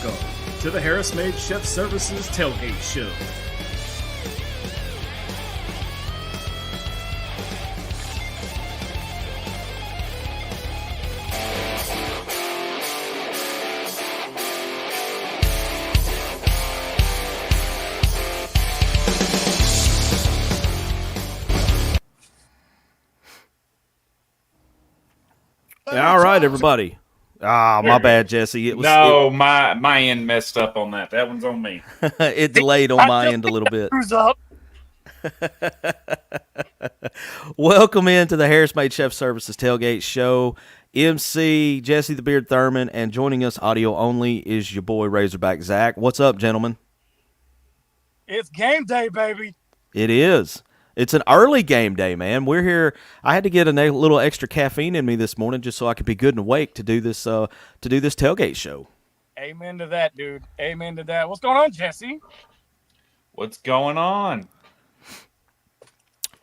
Welcome to the Harris-Made Chef Services Tailgate Show. All right, everybody. My bad, Jesse. It was my end messed up on that. That one's on me. it delayed on my end a little bit. Who's up? Welcome into the Harris-Made Chef Services Tailgate Show. MC Jesse the Beard Thurman, and joining us audio only is your boy Razorback Zach. What's up, gentlemen? It's game day, baby. It is. It's an early game day, man. We're here. I had to get a little extra caffeine in me this morning just so I could be good and awake to do this tailgate show. Amen to that, dude. Amen to that. What's going on, Jesse? What's going on?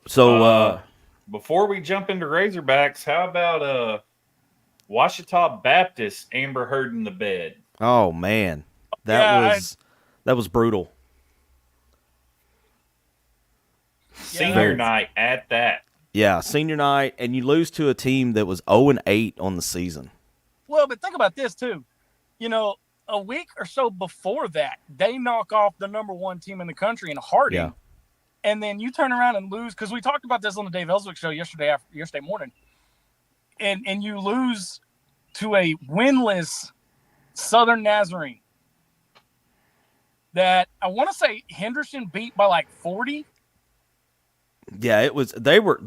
So before we jump into Razorbacks, how about Washita Baptist Amber Heard in the bed? Oh man, that was brutal. Senior night at that. Yeah, senior night, and you lose to a team that was 0-8 on the season. Well, but think about this, too. You know, a week or so before that, they knock off the number one team in the country in Harding. Yeah. And then you turn around and lose, because we talked about this on the Dave Ellswick show yesterday morning. And you lose to a winless Southern Nazarene that I want to say Henderson beat by like 40. Yeah, it was. They were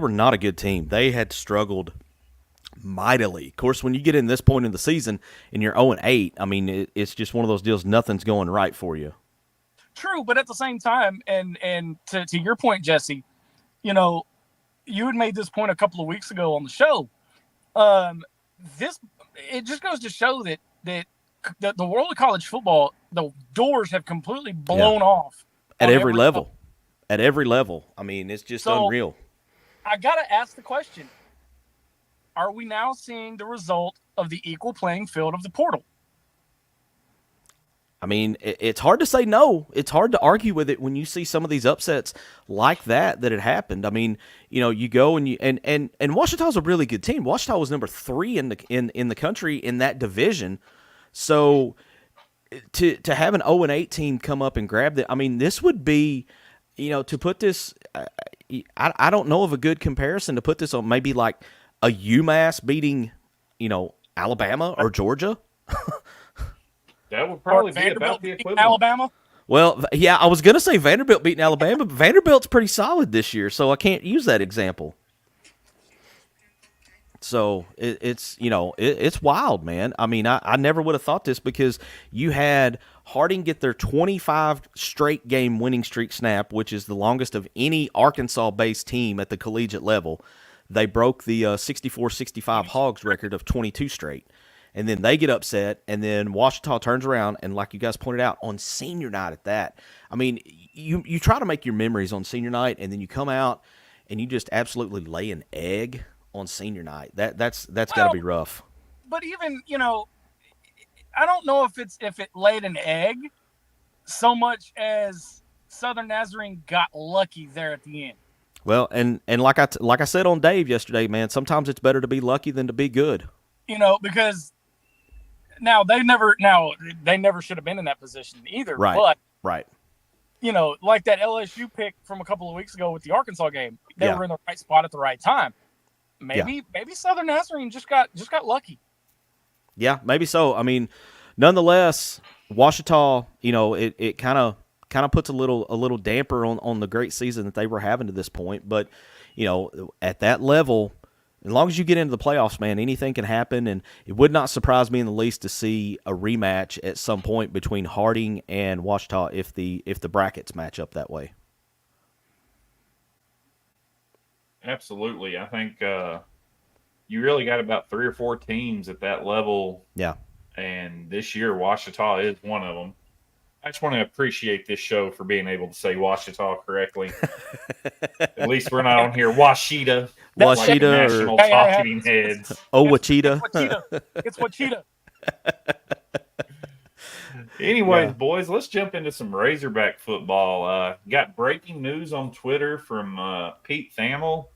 not a good team. They had struggled mightily. Of course, when you get in this point in the season and you're 0-8, I mean, it's just one of those deals. Nothing's going right for you. True, but at the same time, and to your point, Jesse, you know, you had made this point a couple of weeks ago on the show. It just goes to show that the world of college football, the doors have completely blown off at every level. At every level. I mean, it's just unreal. I got to ask the question, are we now seeing the result of the equal playing field of the portal? I mean, it's hard to say no. It's hard to argue with it when you see some of these upsets like that had happened. I mean, you know, you go and Washita's a really good team. Washita was number 3 in the country in that division. So to have an 0-8 team come up and grab that, I mean, this would be, you know, to put this, I don't know of a good comparison to put this on. Maybe like a UMass beating, you know, Alabama or Georgia. That would probably be about the equivalent. Alabama. Well, yeah, I was going to say Vanderbilt beating Alabama, but Vanderbilt's pretty solid this year, so I can't use that example. So it's wild, man. I mean, I never would have thought this, because you had Harding get their 25 straight game winning streak snap, which is the longest of any Arkansas-based team at the collegiate level. They broke the 64-65 Hogs record of 22 straight. And then they get upset, and then Washita turns around, and like you guys pointed out, on senior night at that. I mean, you try to make your memories on senior night, and then you come out and you just absolutely lay an egg on senior night. That's got to be rough. But even, you know, I don't know if it laid an egg so much as Southern Nazarene got lucky there at the end. Well, and like I said on Dave yesterday, man, sometimes it's better to be lucky than to be good. You know, because they never should have been in that position either. Right. But right. You know, like that LSU pick from a couple of weeks ago with the Arkansas game, they were in the right spot at the right time. Maybe Southern Nazarene just got lucky. Yeah, maybe so. I mean, nonetheless, Washita, you know, it kind of puts a little damper on the great season that they were having to this point. But, you know, at that level, as long as you get into the playoffs, man, anything can happen. And it would not surprise me in the least to see a rematch at some point between Harding and Washita if the brackets match up that way. Absolutely. I think you really got about 3 or 4 teams at that level. Yeah. And this year, Washita is one of them. I just want to appreciate this show for being able to say Washita correctly. At least we're not on here Washita. Washita like national talking heads. Oh, Wachita. It's Wachita. Anyways, Yeah. boys, let's jump into some Razorback football. Got breaking news on Twitter from Pete Thamel.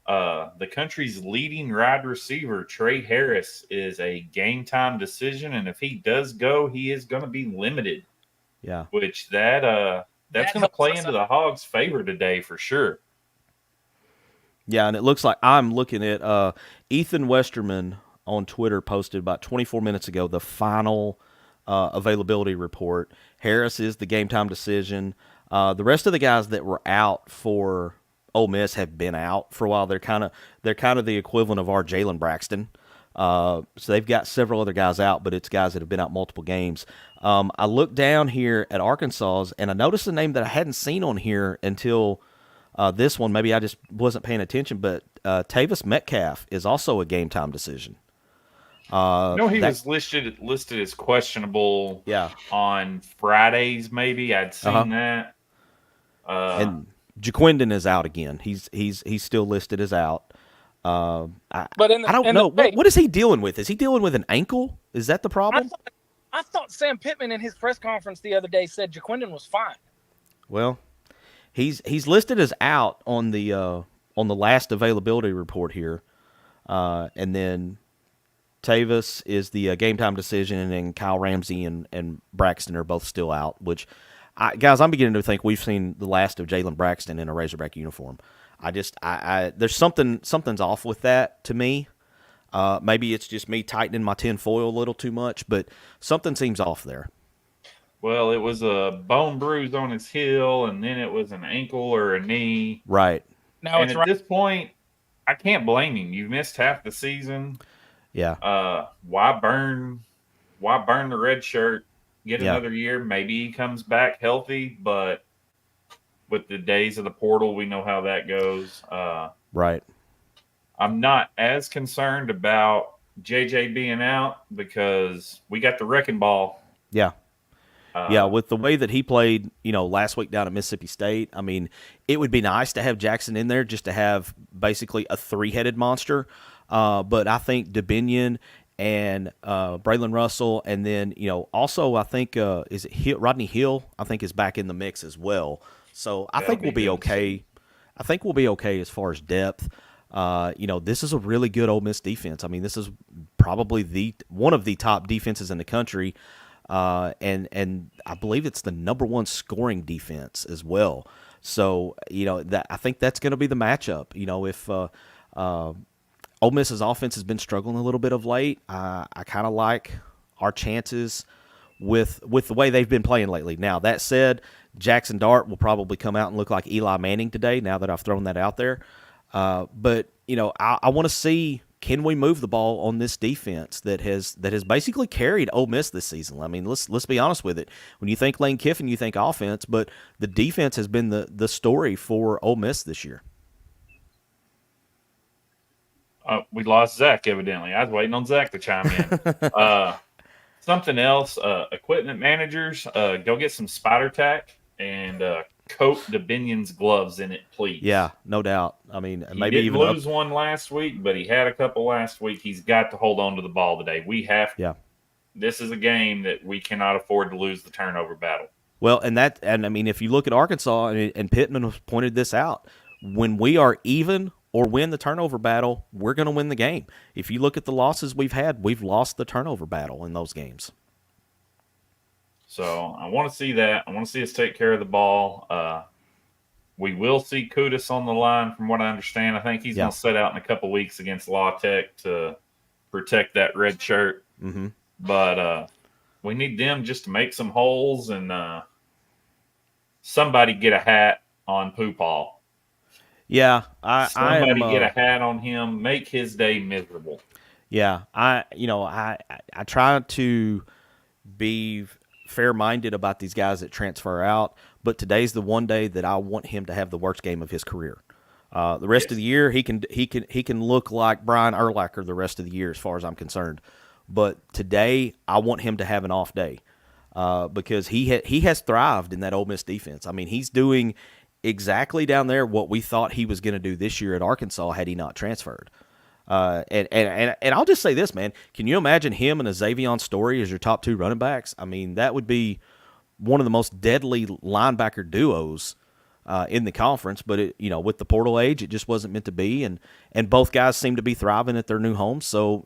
The country's leading wide receiver, Trey Harris, is a game time decision, and if he does go, he is going to be limited. Yeah. Which that's That going to play helps us into the Hogs' favor today for sure. Yeah, and it looks like I'm looking at Ethan Westerman on Twitter posted about 24 minutes ago the final availability report. Harris is the game time decision. The rest of the guys that were out for Ole Miss have been out for a while. They're kind of the equivalent of our Jalen Braxton. So they've got several other guys out, but it's guys that have been out multiple games. I looked down here at Arkansas's, and I noticed a name that I hadn't seen on here until this one. Maybe I just wasn't paying attention, but Tavis Metcalf is also a game time decision. He was listed as questionable. Yeah. On Fridays, maybe I'd seen that. And Jaquindon is out again. He's still listed as out. But I don't know. What is he dealing with? Is he dealing with an ankle? Is that the problem? I thought Sam Pittman in his press conference the other day said Jaquindon was fine. Well, he's listed as out on the last availability report here, and then Tavis is the game time decision, and then Kyle Ramsey and Braxton are both still out. Which, guys, I'm beginning to think we've seen the last of Jalen Braxton in a Razorback uniform. There's something's off with that to me. Maybe it's just me tightening my tinfoil a little too much, but something seems off there. Well, it was a bone bruise on his heel, and then it was an ankle or a knee. Right. Now and at this point, I can't blame him. You've missed half the season. Yeah. Why burn the red shirt? Get another year. Maybe he comes back healthy, but with the days of the portal, we know how that goes. Right. I'm not as concerned about JJ being out because we got the wrecking ball. Yeah. With the way that he played, last week down at Mississippi State, I mean, it would be nice to have Jackson in there just to have basically a three-headed monster. But I think Dubinion and Braylon Russell, and then, also I think, is it Rodney Hill, I think is back in the mix as well. So I think we'll be okay. I think we'll be okay as far as depth. This is a really good Ole Miss defense. I mean, this is probably one of the top defenses in the country. And I believe it's the number one scoring defense as well. So, I think that's going to be the matchup. If Ole Miss's offense has been struggling a little bit of late, I kind of like our chances with the way they've been playing lately. Now, that said, Jackson Dart will probably come out and look like Eli Manning today, now that I've thrown that out there. But I want to see, can we move the ball on this defense that has basically carried Ole Miss this season? I mean, let's be honest with it. When you think Lane Kiffin, you think offense, but the defense has been the story for Ole Miss this year. We lost Zach, evidently. I was waiting on Zach to chime in. Something else, equipment managers, go get some spider tack and coat Dubinion's gloves in it, please. Yeah, no doubt. I mean, he maybe didn't even lose one last week, but he had a couple last week. He's got to hold on to the ball today. We have to. Yeah. This is a game that we cannot afford to lose the turnover battle. Well, and I mean, if you look at Arkansas, and Pittman has pointed this out, when we are even or win the turnover battle, we're going to win the game. If you look at the losses we've had, we've lost the turnover battle in those games. So I want to see that. I want to see us take care of the ball. We will see Kudus on the line, from what I understand. I think he's going to sit out in a couple weeks against La Tech to protect that red shirt. Mm-hmm. But we need them just to make some holes and somebody get a hat on Pooh Paul. Yeah, somebody get a hat on him, make his day miserable. Yeah, I try to be fair-minded about these guys that transfer out, but today's the one day that I want him to have the worst game of his career. The rest of the year, he can look like Brian Urlacher the rest of the year, as far as I'm concerned. But today, I want him to have an off day because he has thrived in that Ole Miss defense. I mean, he's doing exactly down there what we thought he was going to do this year at Arkansas had he not transferred. And I'll just say this, man. Can you imagine him and a Xavion Story as your top 2 running backs? I mean, that would be one of the most deadly linebacker duos in the conference. But with the portal age, it just wasn't meant to be. And both guys seem to be thriving at their new homes. So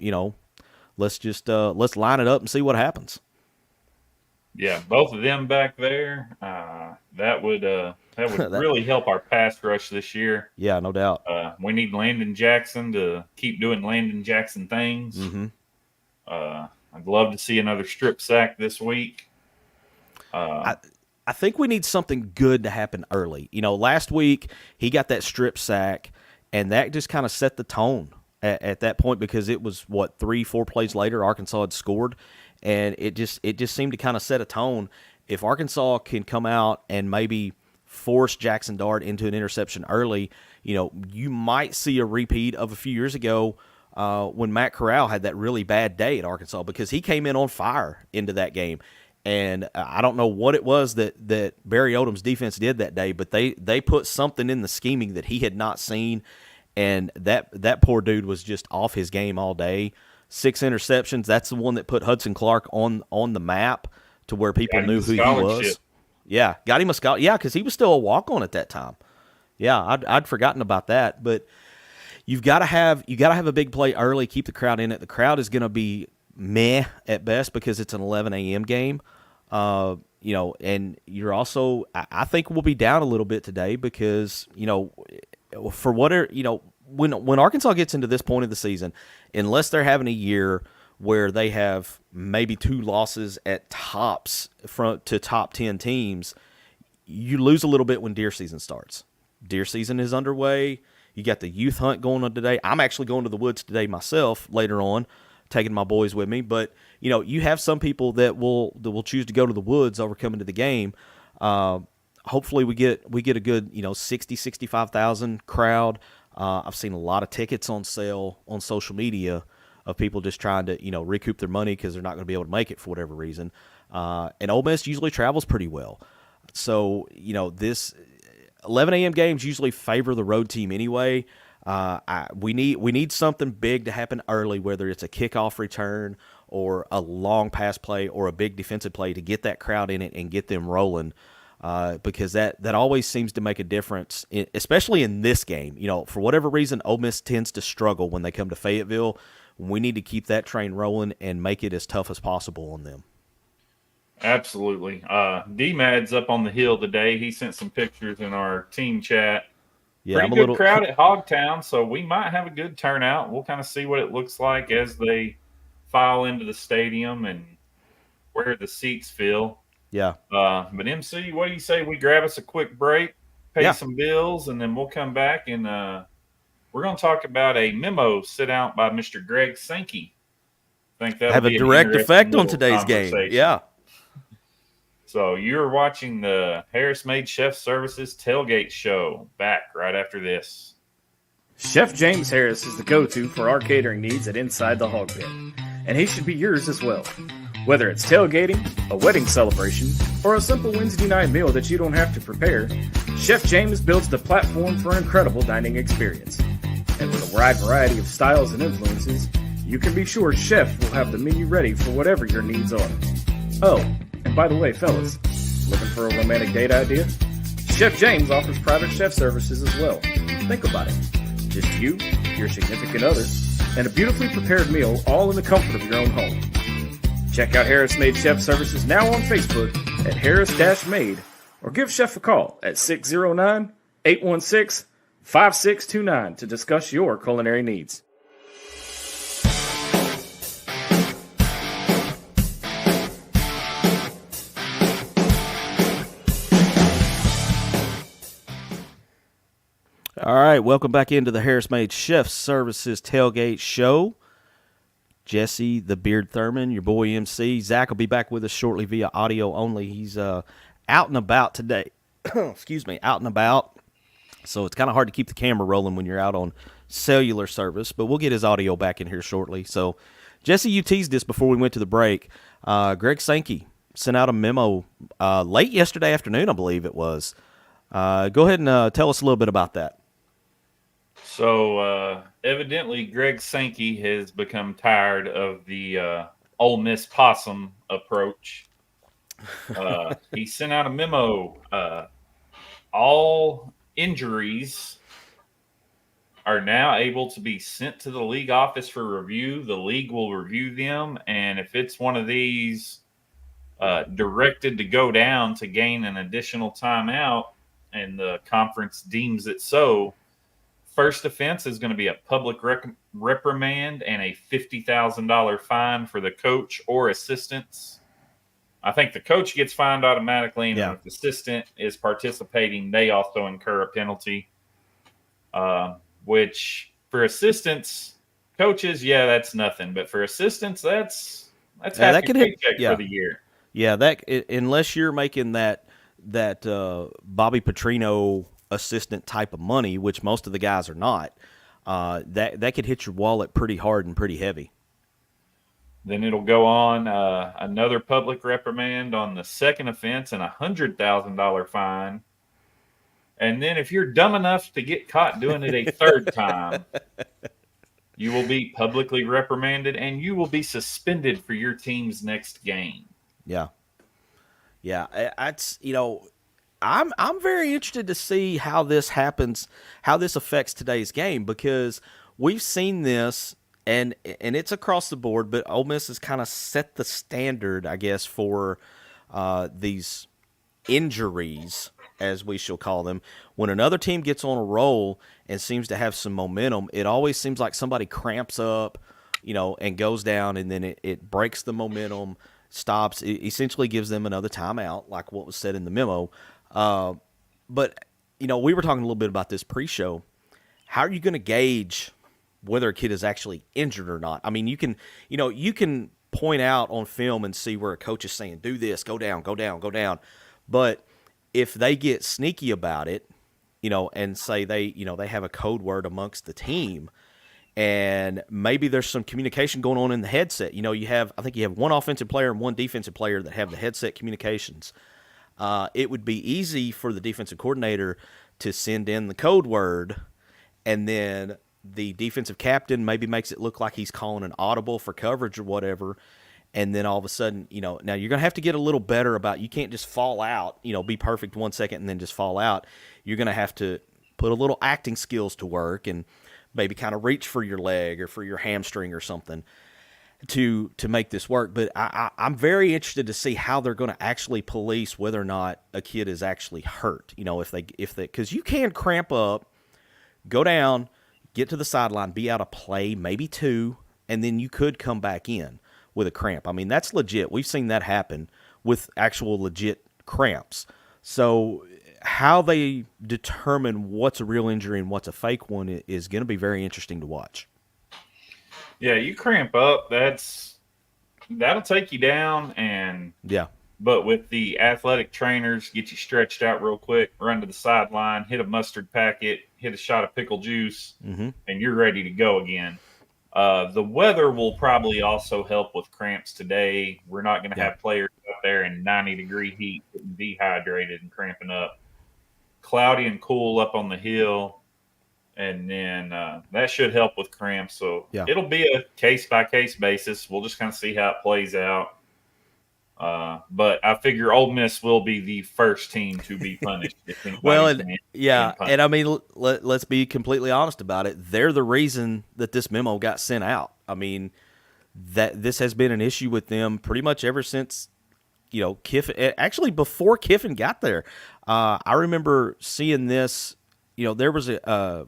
let's just let's line it up and see what happens. Yeah, both of them back there. That would really help our pass rush this year. Yeah, no doubt. We need Landon Jackson to keep doing Landon Jackson things. Mm-hmm. I'd love to see another strip sack this week. I think we need something good to happen early. Last week he got that strip sack, and that just kind of set the tone at that point, because it was 3-4 plays later Arkansas had scored, and it just seemed to kind of set a tone. If Arkansas can come out and maybe force Jackson Dart into an interception early, you might see a repeat of a few years ago when Matt Corral had that really bad day at Arkansas, because he came in on fire into that game. And I don't know what it was that Barry Odom's defense did that day, but they put something in the scheming that he had not seen, and that poor dude was just off his game all day. 6 interceptions. That's the one that put Hudson Clark on the map to where people knew who he was. Yeah, got him a scholarship. Yeah, because he was still a walk-on at that time. Yeah, I'd forgotten about that. But you've got to have a big play early, keep the crowd in it. The crowd is going to be meh at best because it's an 11 a.m. game. And you're also, I think we'll be down a little bit today because, for whatever, when Arkansas gets into this point of the season, unless they're having a year where they have maybe 2 losses at tops to top 10 teams, you lose a little bit when deer season starts. Deer season is underway. You got the youth hunt going on today. I'm actually going to the woods today myself later on, taking my boys with me. But, you have some people that will choose to go to the woods over coming to the game. Hopefully we get a good, 60, 65,000 crowd. I've seen a lot of tickets on sale on social media of people just trying to, recoup their money because they're not going to be able to make it for whatever reason. And Ole Miss usually travels pretty well. So, this 11 a.m. games usually favor the road team anyway. We need something big to happen early, whether it's a kickoff return or a long pass play or a big defensive play to get that crowd in it and get them rolling. Because that always seems to make a difference, especially in this game. For whatever reason, Ole Miss tends to struggle when they come to Fayetteville. We need to keep that train rolling and make it as tough as possible on them. Absolutely. D-Mad's up on the hill today. He sent some pictures in our team chat. Yeah, Pretty good crowd at Hogtown, so we might have a good turnout. We'll kind of see what it looks like as they file into the stadium and where the seats fill. Yeah. But MC, what do you say we grab us a quick break, pay some bills, and then we'll come back and we're going to talk about a memo sent out by Mr. Greg Sankey. I think that'll have be a direct effect on today's game. Yeah. So you're watching the Harris Made Chef Services Tailgate Show. Back right after this. Chef James Harris is the go-to for our catering needs at Inside the Hog Pit, and he should be yours as well. Whether it's tailgating, a wedding celebration, or a simple Wednesday night meal that you don't have to prepare, Chef James builds the platform for an incredible dining experience. And with a wide variety of styles and influences, you can be sure Chef will have the menu ready for whatever your needs are. Oh, and by the way, fellas, looking for a romantic date idea? Chef James offers private chef services as well. Think about it. Just you, your significant other, and a beautifully prepared meal all in the comfort of your own home. Check out Harris Made Chef Services now on Facebook at Harris-Made, or give Chef a call at 609-816-5629 to discuss your culinary needs. All right, welcome back into the Harris Made Chef Services Tailgate Show. Jesse, the Beard Thurman, your boy MC. Zach will be back with us shortly via audio only. He's out and about today. Excuse me, out and about. So it's kind of hard to keep the camera rolling when you're out on cellular service, but we'll get his audio back in here shortly. So, Jesse, you teased this before we went to the break. Greg Sankey sent out a memo late yesterday afternoon, I believe it was. Go ahead and tell us a little bit about that. So evidently, Greg Sankey has become tired of the Ole Miss possum approach. He sent out a memo. All injuries are now able to be sent to the league office for review. The league will review them, and if it's one of these directed to go down to gain an additional timeout, and the conference deems it so, first offense is going to be a public reprimand and a $50,000 fine for the coach or assistants. I think the coach gets fined automatically, and if the assistant is participating, they also incur a penalty. Which for assistants, coaches, that's nothing. But for assistants, that's half that your paycheck for the year. Yeah, unless you're making that Bobby Petrino assistant type of money, which most of the guys are not, that could hit your wallet pretty hard and pretty heavy. Then it'll go on another public reprimand on the second offense and a $100,000 fine. And then if you're dumb enough to get caught doing it a third time, you will be publicly reprimanded and you will be suspended for your team's next game. Yeah. That's, I'm very interested to see how this happens, how this affects today's game, because we've seen this and it's across the board, but Ole Miss has kind of set the standard, I guess, for these injuries, as we shall call them. When another team gets on a roll and seems to have some momentum, it always seems like somebody cramps up, and goes down, and then it breaks the momentum, stops. It essentially gives them another timeout, like what was said in the memo. But, we were talking a little bit about this pre-show. How are you going to gauge whether a kid is actually injured or not? I mean, you can point out on film and see where a coach is saying, do this, go down, go down, go down. But if they get sneaky about it, and say they have a code word amongst the team, and maybe there's some communication going on in the headset. I think you have one offensive player and one defensive player that have the headset communications. It would be easy for the defensive coordinator to send in the code word, and then the defensive captain maybe makes it look like he's calling an audible for coverage or whatever. And then all of a sudden, now you're going to have to get a little better about, you can't just fall out, be perfect 1 second and then just fall out. You're going to have to put a little acting skills to work and maybe kind of reach for your leg or for your hamstring or something to make this work. But I'm very interested to see how they're going to actually police whether or not a kid is actually hurt. Because you can cramp up, go down, get to the sideline, be out of play, maybe two, and then you could come back in with a cramp. I mean, that's legit. We've seen that happen with actual legit cramps. So how they determine what's a real injury and what's a fake one is going to be very interesting to watch. Yeah, you cramp up, that'll take you down, but with the athletic trainers, get you stretched out real quick, run to the sideline, hit a mustard packet, hit a shot of pickle juice, and you're ready to go again. The weather will probably also help with cramps today. We're not going to have players out there in 90-degree heat getting dehydrated and cramping up. Cloudy and cool up on the hill, and then that should help with cramps. So it'll be a case-by-case basis. We'll just kind of see how it plays out. But I figure Ole Miss will be the first team to be punished. And I mean, let's be completely honest about it. They're the reason that this memo got sent out. I mean, that this has been an issue with them pretty much ever since, Kiffin. Actually, before Kiffin got there, I remember seeing this. There was a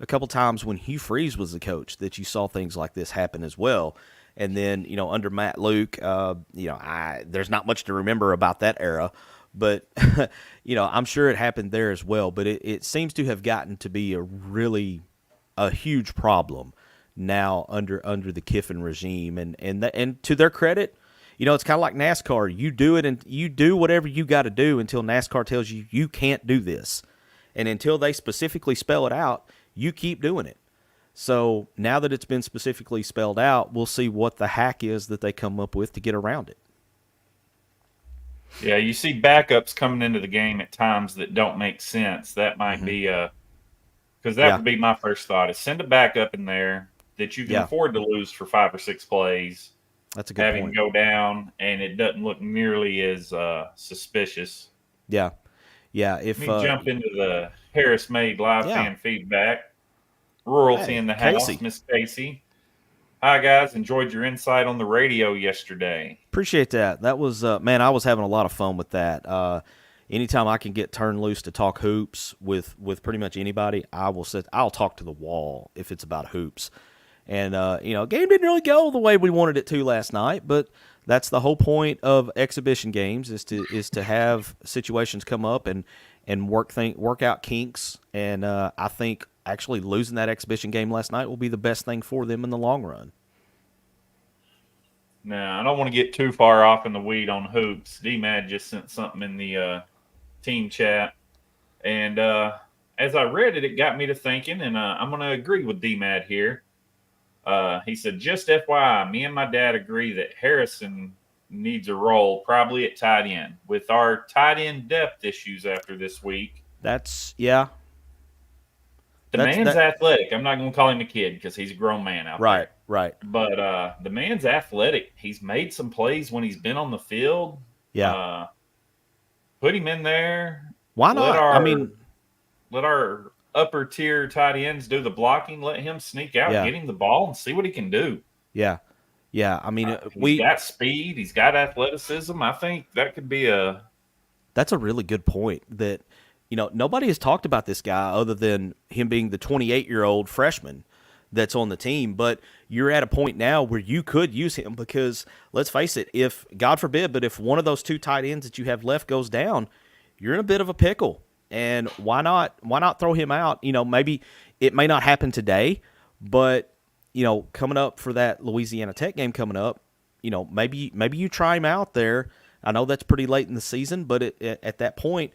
couple times when Hugh Freeze was the coach that you saw things like this happen as well. And then, under Matt Luke, there's not much to remember about that era. But, I'm sure it happened there as well. But it seems to have gotten to be a huge problem now under the Kiffin regime. And to their credit, it's kind of like NASCAR. You do it and you do whatever you got to do until NASCAR tells you you can't do this. And until they specifically spell it out, you keep doing it. So now that it's been specifically spelled out, we'll see what the hack is that they come up with to get around it. Yeah, you see backups coming into the game at times that don't make sense. That might be because that would be my first thought, is send a backup in there that you can afford to lose for 5 or 6 plays. That's a good have point. him go down, and it doesn't look nearly as suspicious. Yeah. Let me jump into the Harris Made live fan feedback. Royalty in the Casey. house, Miss Casey. Hi, guys. Enjoyed your insight on the radio yesterday. Appreciate that. That was, man, I was having a lot of fun with that. Anytime I can get turned loose to talk hoops with pretty much anybody, I'll talk to the wall if it's about hoops. And, game didn't really go the way we wanted it to last night, but that's the whole point of exhibition games is to have situations come up and work out kinks. And I think actually losing that exhibition game last night will be the best thing for them in the long run. Now, I don't want to get too far off in the weed on hoops. D-Mad just sent something in the team chat. And as I read it, it got me to thinking, and I'm going to agree with D-Mad here. He said, just FYI, me and my dad agree that Harrison needs a role probably at tight end. With our tight end depth issues after this week. The man's athletic. I'm not going to call him a kid because he's a grown man out there. Right. But the man's athletic. He's made some plays when he's been on the field. Yeah. Put him in there. Why not? Let our upper tier tight ends do the blocking. Let him sneak out, get him the ball, and see what he can do. Yeah. He's got speed. He's got athleticism. I think that could be That's a really good point. That nobody has talked about this guy other than him being the 28-year-old freshman that's on the team. But you're at a point now where you could use him because let's face it, if God forbid, but if one of those 2 tight ends that you have left goes down, you're in a bit of a pickle. And why not throw him out? Maybe it may not happen today, but coming up for that Louisiana Tech game coming up, maybe you try him out there. I know that's pretty late in the season, but at that point,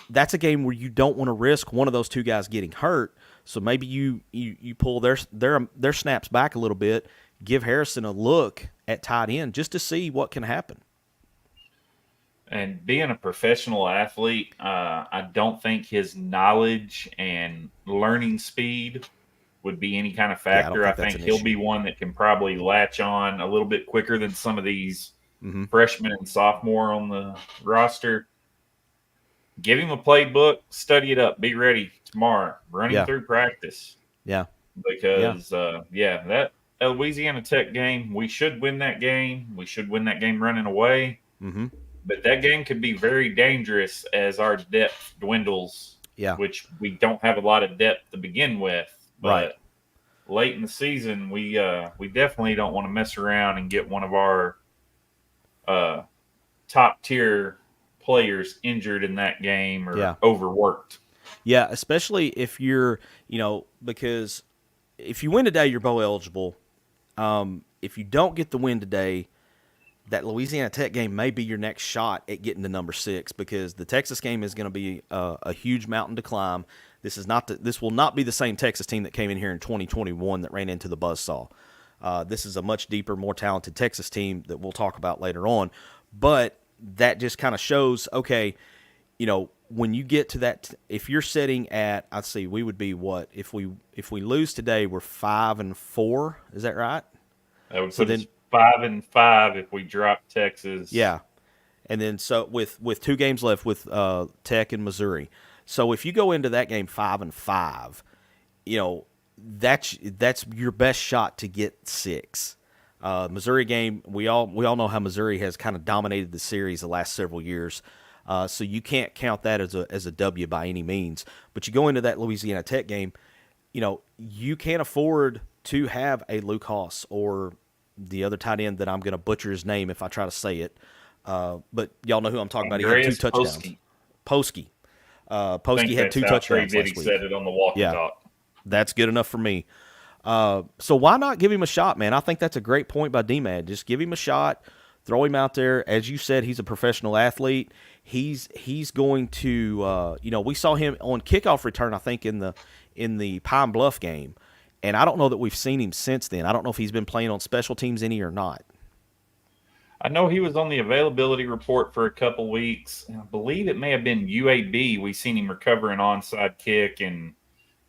that's a game where you don't want to risk one of those 2 guys getting hurt. So maybe you pull their snaps back a little bit, give Harrison a look at tight end just to see what can happen. And being a professional athlete, I don't think his knowledge and learning speed would be any kind of factor. I think he'll be one that can probably latch on a little bit quicker than some of these freshmen and sophomore on the roster. Give him a playbook, study it up, be ready tomorrow, run him through practice. Yeah. Because, that Louisiana Tech game, we should win that game. We should win that game running away. Mm-hmm. But that game could be very dangerous as our depth dwindles, which we don't have a lot of depth to begin with. But late in the season, we definitely don't want to mess around and get one of our top-tier players injured in that game or overworked. Yeah, especially if you're, because if you win today, you're bowl eligible. If you don't get the win today, that Louisiana Tech game may be your next shot at getting to number 6 because the Texas game is going to be a huge mountain to climb. This will not be the same Texas team that came in here in 2021 that ran into the buzzsaw. This is a much deeper, more talented Texas team that we'll talk about later on. But that just kind of shows, okay, when you get to that, if you're sitting at, I'd say we would be what if we lose today, we're 5-4. Is that right? That would put us 5-5 if we drop Texas. Yeah, and then so with 2 games left with Tech and Missouri, so if you go into that game 5-5, that's your best shot to get 6. Missouri game, we all know how Missouri has kind of dominated the series the last several years, so you can't count that as a W by any means. But you go into that Louisiana Tech game, you can't afford to have a Luke Haas or the other tight end that I'm going to butcher his name if I try to say it. But y'all know who I'm talking about. He had 2 touchdowns. Posky. Posky had 2 touchdowns last week. He said it on the walkie-talkie. That's good enough for me. So why not give him a shot, man? I think that's a great point by D-Mad. Just give him a shot. Throw him out there. As you said, he's a professional athlete. He's going to, we saw him on kickoff return, I think, in the Pine Bluff game. And I don't know that we've seen him since then. I don't know if he's been playing on special teams any or not. I know he was on the availability report for a couple weeks. I believe it may have been UAB. We seen him recover an onside kick and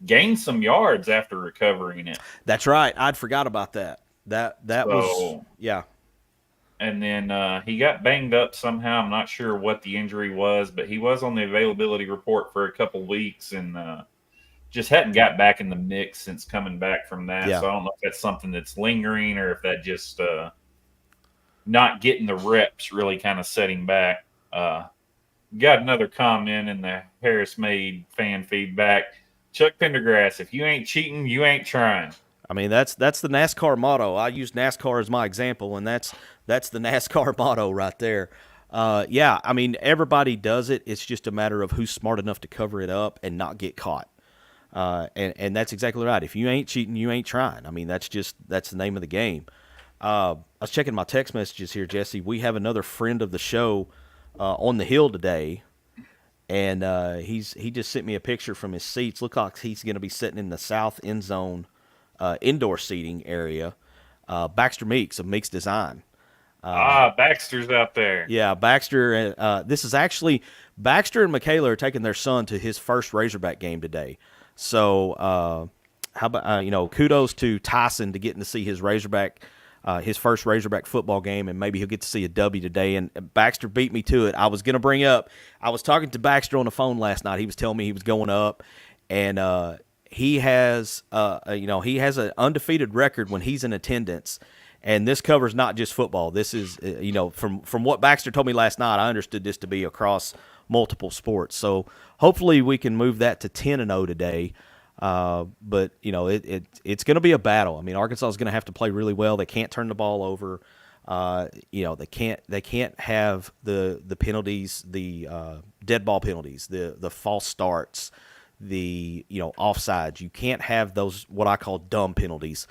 gained some yards after recovering it. That's right. I'd forgot about that. That was yeah. And then he got banged up somehow. I'm not sure what the injury was, but he was on the availability report for a couple weeks and just hadn't got back in the mix since coming back from that. Yeah. So I don't know if that's something that's lingering or if that just not getting the reps really kind of set him back. Got another comment in the Harris Made fan feedback. Chuck Pendergrass, if you ain't cheating, you ain't trying. I mean, that's the NASCAR motto. I use NASCAR as my example, and that's the NASCAR motto right there. Yeah, I mean, everybody does it. It's just a matter of who's smart enough to cover it up and not get caught. And that's exactly right. If you ain't cheating, you ain't trying. I mean, that's the name of the game. I was checking my text messages here, Jesse. We have another friend of the show on the hill today, and he just sent me a picture from his seats. Look like he's going to be sitting in the south end zone indoor seating area. Baxter Meeks of Meeks Design. Baxter's out there. Yeah, Baxter. This is actually Baxter and Michaela are taking their son to his first Razorback game today. So how about kudos to Tyson to getting to see his first Razorback football game, and maybe he'll get to see a W today. And Baxter beat me to it. I was going to bring up. I was talking to Baxter on the phone last night. He was telling me he was going up, and he has an undefeated record when he's in attendance. And this covers not just football. This is, from what Baxter told me last night, I understood this to be across multiple sports. So hopefully we can move that to 10-0 today. But it's going to be a battle. I mean, Arkansas is going to have to play really well. They can't turn the ball over. They can't have the penalties, the dead ball penalties, the false starts, the offsides. You can't have those what I call dumb penalties.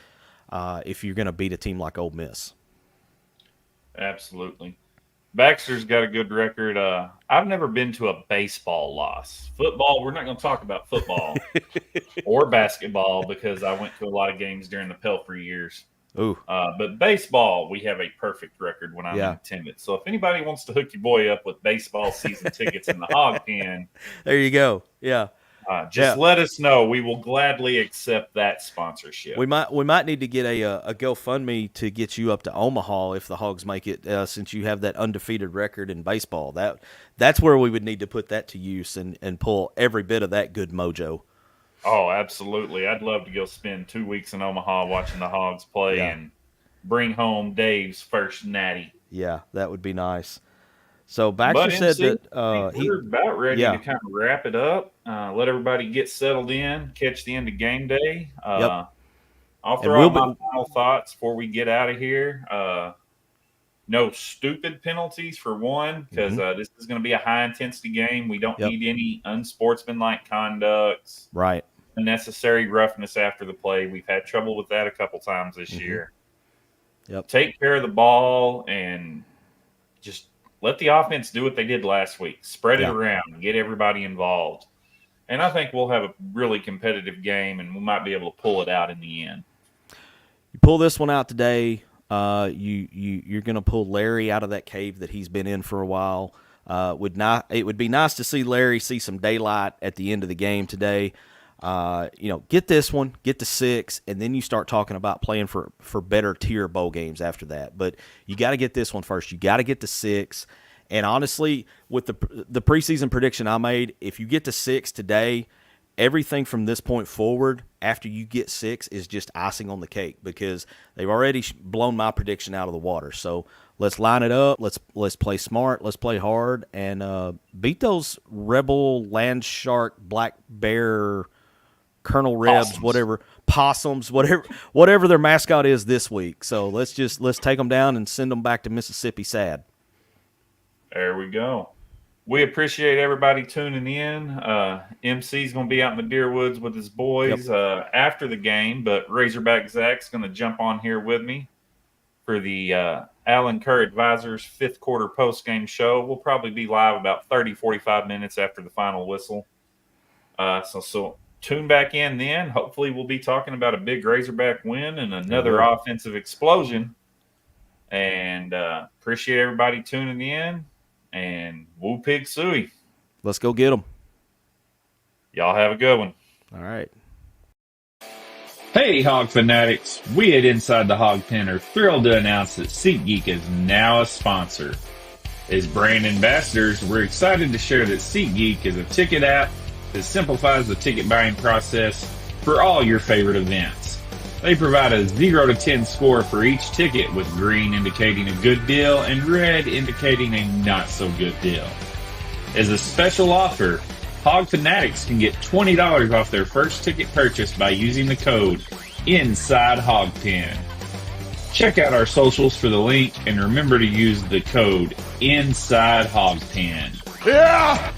If you're going to beat a team like Ole Miss. Absolutely. Baxter's got a good record. I've never been to a baseball loss. Football, we're not going to talk about football or basketball because I went to a lot of games during the Pelfrey years. Ooh. But baseball, we have a perfect record when I'm in attendance. So if anybody wants to hook your boy up with baseball season tickets in the Hog Pen, there you go. Yeah. Let us know. We will gladly accept that sponsorship. We might need to get a GoFundMe to get you up to Omaha if the Hogs make it, since you have that undefeated record in baseball. That's where we would need to put that to use and pull every bit of that good mojo. Oh, absolutely. I'd love to go spend 2 weeks in Omaha watching the Hogs play and bring home Dave's first natty. Yeah, that would be nice. So Baxter said that we're about ready to kind of wrap it up. Let everybody get settled in, catch the end of game day. I'll throw out my final thoughts before we get out of here. No stupid penalties for one, because this is going to be a high intensity game. We don't need any unsportsmanlike conducts. Right. Unnecessary roughness after the play. We've had trouble with that a couple times this year. Yep. Take care of the ball and just let the offense do what they did last week. Spread it around and get everybody involved. And I think we'll have a really competitive game, and we might be able to pull it out in the end. You pull this one out today. You're going to pull Larry out of that cave that he's been in for a while. It would be nice to see Larry see some daylight at the end of the game today. Get this one, get to 6, and then you start talking about playing for better tier bowl games after that. But you got to get this one first. You got to get to 6. And honestly, with the preseason prediction I made, if you get to 6 today, everything from this point forward after you get 6 is just icing on the cake, because they've already blown my prediction out of the water. So let's line it up. Let's play smart. Let's play hard and beat those Rebel, Land Shark, Black Bear, Colonel Rebs, possums, whatever their mascot is this week. So let's take them down and send them back to Mississippi sad. There we go. We appreciate everybody tuning in. MC's going to be out in the Deer Woods with his boys after the game, but Razorback Zach's going to jump on here with me for the Alan Kerr Advisors 5th quarter post-game show. We'll probably be live about 30-45 minutes after the final whistle. So tune back in then. Hopefully we'll be talking about a big Razorback win and another offensive explosion. And appreciate everybody tuning in. And woo pig suey. Let's go get them. Y'all have a good one. All right. Hey, Hawg Fanatics! We at Inside the Hog Pen are thrilled to announce that SeatGeek is now a sponsor. As brand ambassadors, we're excited to share that SeatGeek is a ticket app that simplifies the ticket buying process for all your favorite events. They provide a 0 to 10 score for each ticket, with green indicating a good deal and red indicating a not so good deal. As a special offer, Hawg Fanatics can get $20 off their first ticket purchase by using the code INSIDEHOGPEN. Check out our socials for the link and remember to use the code INSIDEHOGPEN. Yeah!